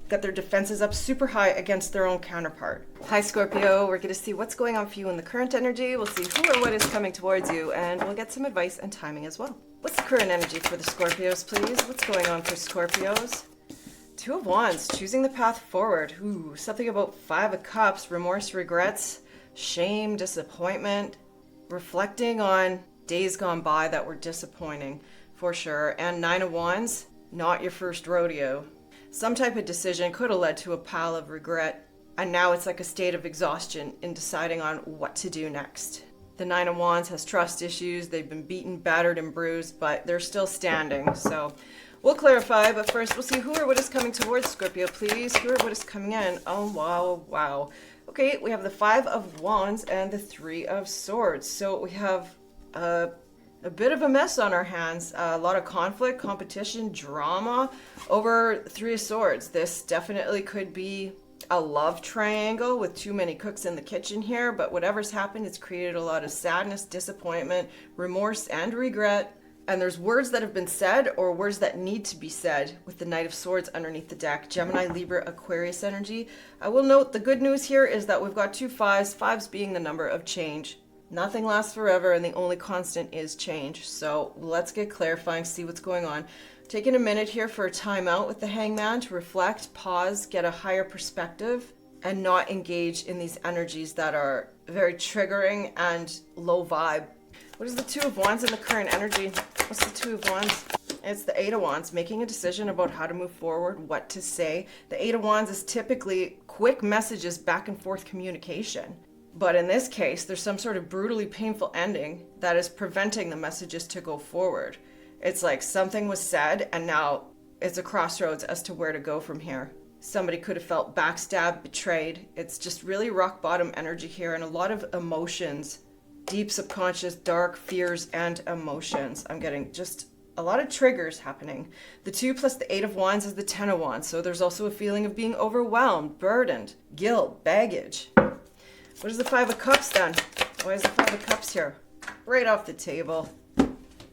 got their defenses up super high against their own counterpart. Hi Scorpio, we're going to see what's going on for you in the current energy. We'll see who or what is coming towards you, and we'll get some advice and timing as well. What's the current energy for the Scorpios, please? What's going on for Scorpios? Two of Wands, choosing the path forward. Ooh, something about Five of Cups, remorse, regrets, shame, disappointment, reflecting on days gone by that were disappointing, for sure. And Nine of Wands, not your first rodeo. Some type of decision could have led to a pile of regret, and now it's like a state of exhaustion in deciding on what to do next. The Nine of Wands has trust issues. They've been beaten, battered, and bruised, but they're still standing. So we'll clarify, but first we'll see who or what is coming towards Scorpio, please. Who or what is coming in? Oh, wow, wow. Okay, we have the Five of Wands and the Three of Swords. So we have a bit of a mess on our hands. A lot of conflict, competition, drama over Three of Swords. This definitely could be a love triangle with too many cooks in the kitchen here, but whatever's happened, it's created a lot of sadness, disappointment, remorse, and regret. And there's words that have been said or words that need to be said with the Knight of Swords underneath the deck. Gemini, Libra, Aquarius energy. I will note the good news here is that we've got two fives, fives being the number of change. Nothing lasts forever, and the only constant is change. So let's get clarifying, see what's going on. Taking a minute here for a timeout with the Hangman to reflect, pause, get a higher perspective, and not engage in these energies that are very triggering and low vibe. What is the Two of Wands in the current energy? What's the Two of Wands? It's the Eight of Wands, making a decision about how to move forward, what to say. The Eight of Wands is typically quick messages, back and forth communication. But in this case, there's some sort of brutally painful ending that is preventing the messages to go forward. It's like something was said and now it's a crossroads as to where to go from here. Somebody could have felt backstabbed, betrayed. It's just really rock bottom energy here and a lot of emotions, deep subconscious, dark fears and emotions. I'm getting just a lot of triggers happening. The 2 plus the 8 of Wands is the 10 of Wands. So there's also a feeling of being overwhelmed, burdened, guilt, baggage. What is the Five of Cups then? Why is the Five of Cups here? Right off the table.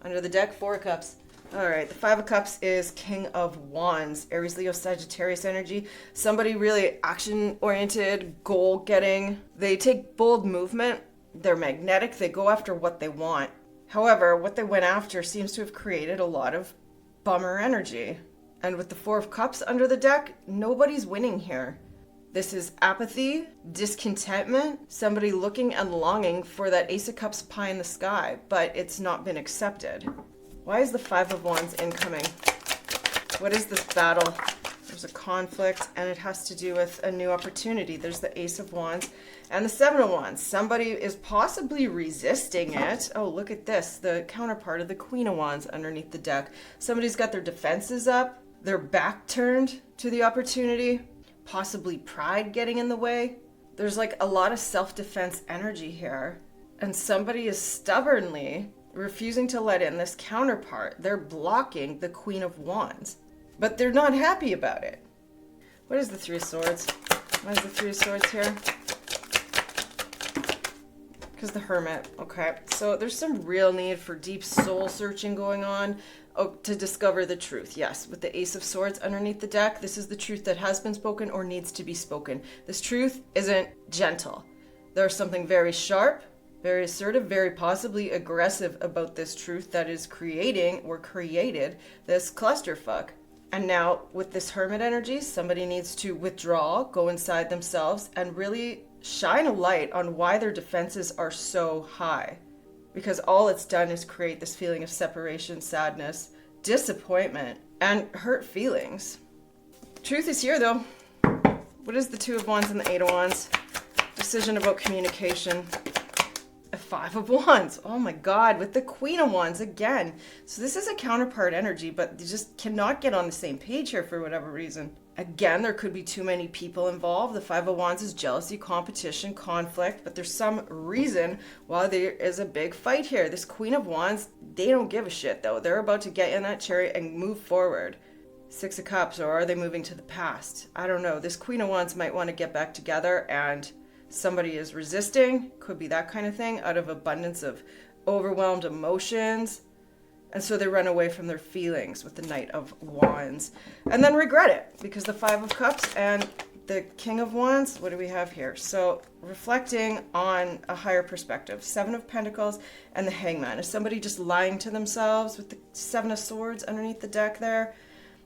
Under the deck, 4 of Cups. All right, the Five of Cups is King of Wands. Aries, Leo, Sagittarius energy. Somebody really action-oriented, goal-getting. They take bold movement. They're magnetic. They go after what they want. However, what they went after seems to have created a lot of bummer energy. And with the 4 of Cups under the deck, nobody's winning here. This is apathy, discontentment, somebody looking and longing for that Ace of Cups pie in the sky, but it's not been accepted. Why is the 5 of Wands incoming? What is this battle? There's a conflict, and it has to do with a new opportunity. There's the Ace of Wands and the 7 of Wands. Somebody is possibly resisting it. Oh, look at this. The counterpart of the Queen of Wands underneath the deck. Somebody's got their defenses up, their back turned to the opportunity. Possibly pride getting in the way. There's like a lot of self-defense energy here. And somebody is stubbornly refusing to let in this counterpart. They're blocking the Queen of Wands. But they're not happy about it. What is the Three of Swords? Why is the Three of Swords here? Because the Hermit. Okay. So there's some real need for deep soul searching going on. Oh, to discover the truth, yes. With the Ace of Swords underneath the deck, this is the truth that has been spoken or needs to be spoken. This truth isn't gentle. There's something very sharp, very assertive, very possibly aggressive about this truth that is creating or created this clusterfuck. And now with this Hermit energy, somebody needs to withdraw, go inside themselves, and really shine a light on why their defenses are so high. Because all it's done is create this feeling of separation, sadness, disappointment, and hurt feelings. Truth is here, though. What is the 2 of Wands and the 8 of Wands? Decision about communication. A 5 of Wands. Oh my God, with the Queen of Wands again. So this is a counterpart energy, but they just cannot get on the same page here for whatever reason. Again, there could be too many people involved. The 5 of Wands is jealousy, competition, conflict, but there's some reason why there is a big fight here. This Queen of Wands, they don't give a shit though. They're about to get in that chariot and move forward. 6 of Cups, or are they moving to the past? I don't know. This Queen of Wands might want to get back together and somebody is resisting. Could be that kind of thing out of abundance of overwhelmed emotions. And so they run away from their feelings with the Knight of Wands and then regret it because the Five of Cups and the King of Wands, what do we have here? So reflecting on a higher perspective, Seven of Pentacles and the Hangman. Is somebody just lying to themselves with the Seven of Swords underneath the deck there?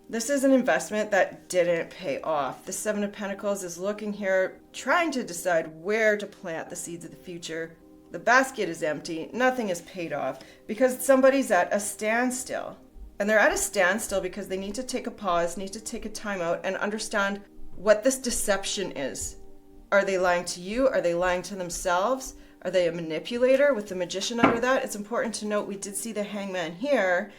This is an investment that didn't pay off. The Seven of Pentacles is looking here, trying to decide where to plant the seeds of the future. The basket is empty. Nothing is paid off because somebody's at a standstill. And they're at a standstill because they need to take a pause, need to take a time out and understand what this deception is. Are they lying to you? Are they lying to themselves? Are they a manipulator with the Magician under that? It's important to note we did see the Hangman here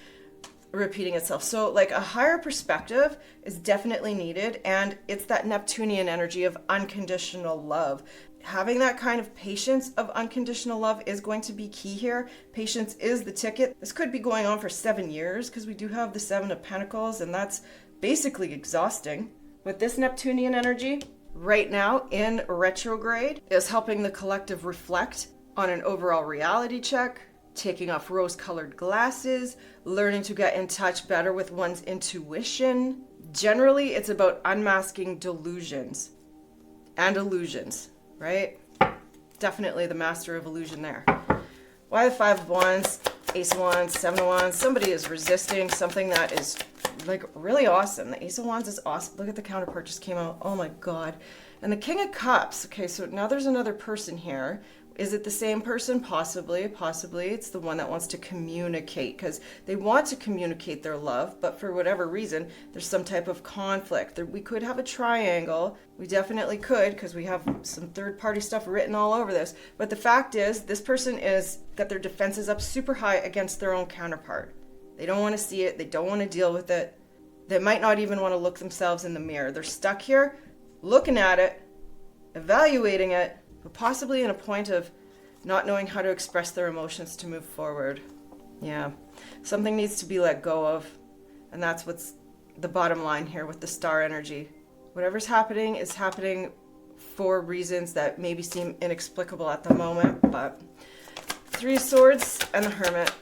repeating itself. So like a higher perspective is definitely needed, and it's that Neptunian energy of unconditional love. Having that kind of patience of unconditional love is going to be key here. Patience is the ticket. This could be going on for 7 years because we do have the Seven of Pentacles, and that's basically exhausting. With this Neptunian energy right now in retrograde is helping the collective reflect on an overall reality check, taking off rose-colored glasses, learning to get in touch better with one's intuition. Generally, it's about unmasking delusions and illusions, right? Definitely the master of illusion there. Why the Five of Wands, Ace of Wands, Seven of Wands? Somebody is resisting something that is like really awesome. The Ace of Wands is awesome. Look at the counterpart just came out. Oh my God. And the King of Cups. Okay, so now there's another person here. Is it the same person? Possibly. Possibly. It's the one that wants to communicate because they want to communicate their love, but for whatever reason, there's some type of conflict. We could have a triangle. We definitely could because we have some third-party stuff written all over this. But the fact is, this person is got their defenses up super high against their own counterpart. They don't want to see it. They don't want to deal with it. They might not even want to look themselves in the mirror. They're stuck here, looking at it, evaluating it, but possibly in a point of not knowing how to express their emotions to move forward. Yeah, something needs to be let go of, and that's what's the bottom line here with the star energy. Whatever's happening is happening for reasons that maybe seem inexplicable at the moment, but Three of Swords and the Hermit.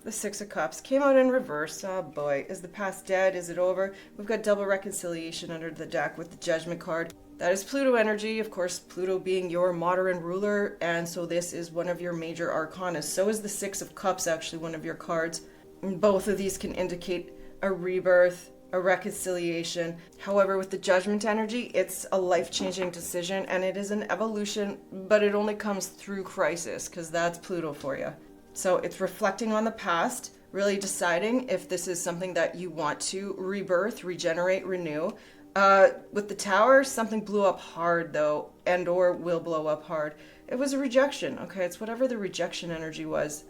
The Six of Cups came out in reverse. Oh boy, is the past dead? Is it over? We've got double reconciliation under the deck with the Judgment card. That is Pluto energy, of course, Pluto being your modern ruler, and so this is one of your major arcana. So is the Six of Cups actually one of your cards. And both of these can indicate a rebirth, a reconciliation. However, with the Judgment energy, it's a life-changing decision, and it is an evolution, but it only comes through crisis, because that's Pluto for you. So it's reflecting on the past, really deciding if this is something that you want to rebirth, regenerate, renew. With the Tower, something blew up hard though, and or will blow up hard. It was a rejection. Okay, it's whatever the rejection energy was.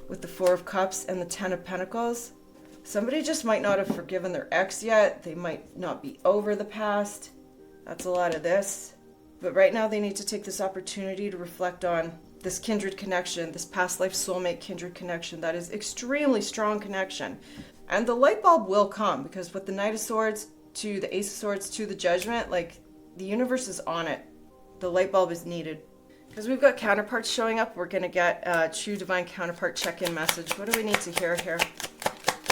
With the Four of Cups and the Ten of Pentacles, somebody just might not have forgiven their ex yet. They might not be over the past. That's a lot of this. But right now they need to take this opportunity to reflect on this kindred connection, this past life soulmate kindred connection that is extremely strong connection. And the light bulb will come because with the Knight of Swords to the Ace of Swords to the Judgment, like the universe is on it. The light bulb is needed. Because we've got counterparts showing up, we're going to get a true divine counterpart check-in message. What do we need to hear here?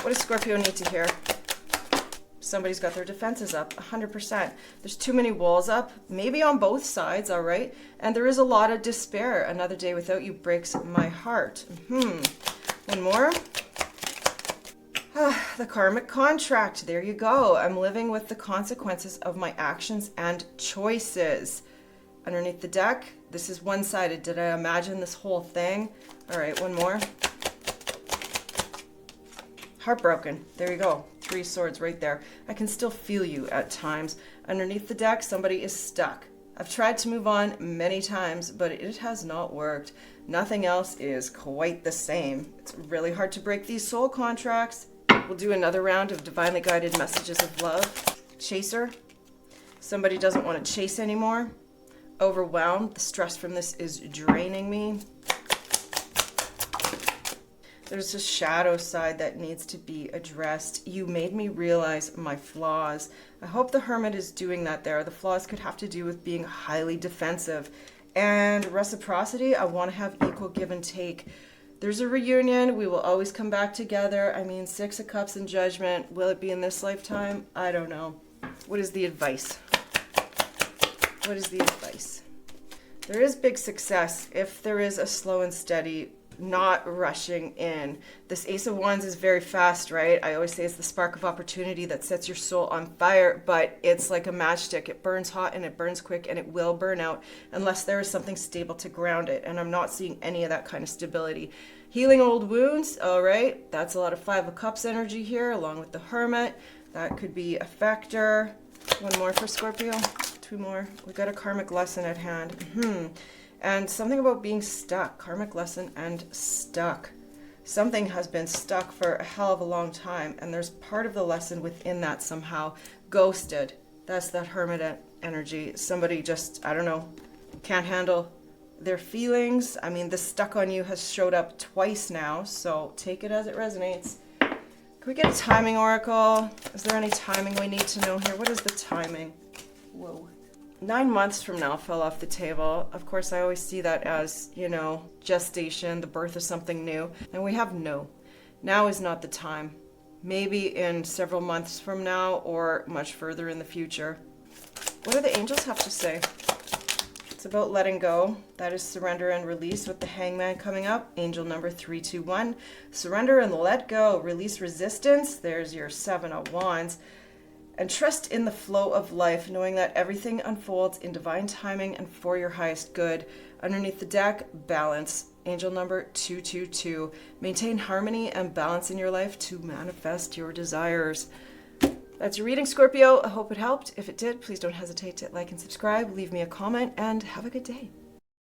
What does Scorpio need to hear? Somebody's got their defenses up, 100%. There's too many walls up, maybe on both sides, all right? And there is a lot of despair. Another day without you breaks my heart. One more. The karmic contract, there you go. I'm living with the consequences of my actions and choices. Underneath the deck, this is one-sided. Did I imagine this whole thing? All right, one more. Heartbroken, there you go. Three of Swords right there. I can still feel you at times. Underneath the deck, somebody is stuck. I've tried to move on many times, but it has not worked. Nothing else is quite the same. It's really hard to break these soul contracts. We'll do another round of divinely guided messages of love. Chaser. Somebody doesn't want to chase anymore. Overwhelmed. The stress from this is draining me. There's a shadow side that needs to be addressed. You made me realize my flaws. I hope the Hermit is doing that there. The flaws could have to do with being highly defensive. And reciprocity, I want to have equal give and take. There's a reunion. We will always come back together. I mean, Six of Cups and Judgment. Will it be in this lifetime? I don't know. What is the advice? What is the advice? There is big success if there is a slow and steady, not rushing in. This Ace of Wands is very fast, right? I always say it's the spark of opportunity that sets your soul on fire, but it's like a matchstick. It burns hot and it burns quick, and it will burn out unless there is something stable to ground it. And I'm not seeing any of that kind of stability. Healing old wounds, all right. That's a lot of Five of Cups energy here, along with the Hermit. That could be a factor. One more for Scorpio. Two more. We got a karmic lesson at hand. And something about being stuck. Karmic lesson and stuck. Something has been stuck for a hell of a long time, and there's part of the lesson within that somehow. Ghosted. That's that Hermit energy. Somebody just, I don't know, can't handle their feelings. I mean, the stuck on you has showed up twice now, so take it as it resonates. Can we get a timing oracle? Is there any timing we need to know here? What is the timing? Whoa. 9 months from now fell off the table. Of course, I always see that as, you know, gestation, the birth of something new. And we have no. Now is not the time. Maybe in several months from now or much further in the future. What do the angels have to say? It's about letting go. That is surrender and release with the Hangman coming up. Angel number 321. Surrender and let go. Release resistance. There's your Seven of Wands. And trust in the flow of life, knowing that everything unfolds in divine timing and for your highest good. Underneath the deck, balance. Angel number 222. Maintain harmony and balance in your life to manifest your desires. That's your reading, Scorpio. I hope it helped. If it did, please don't hesitate to like and subscribe. Leave me a comment and have a good day.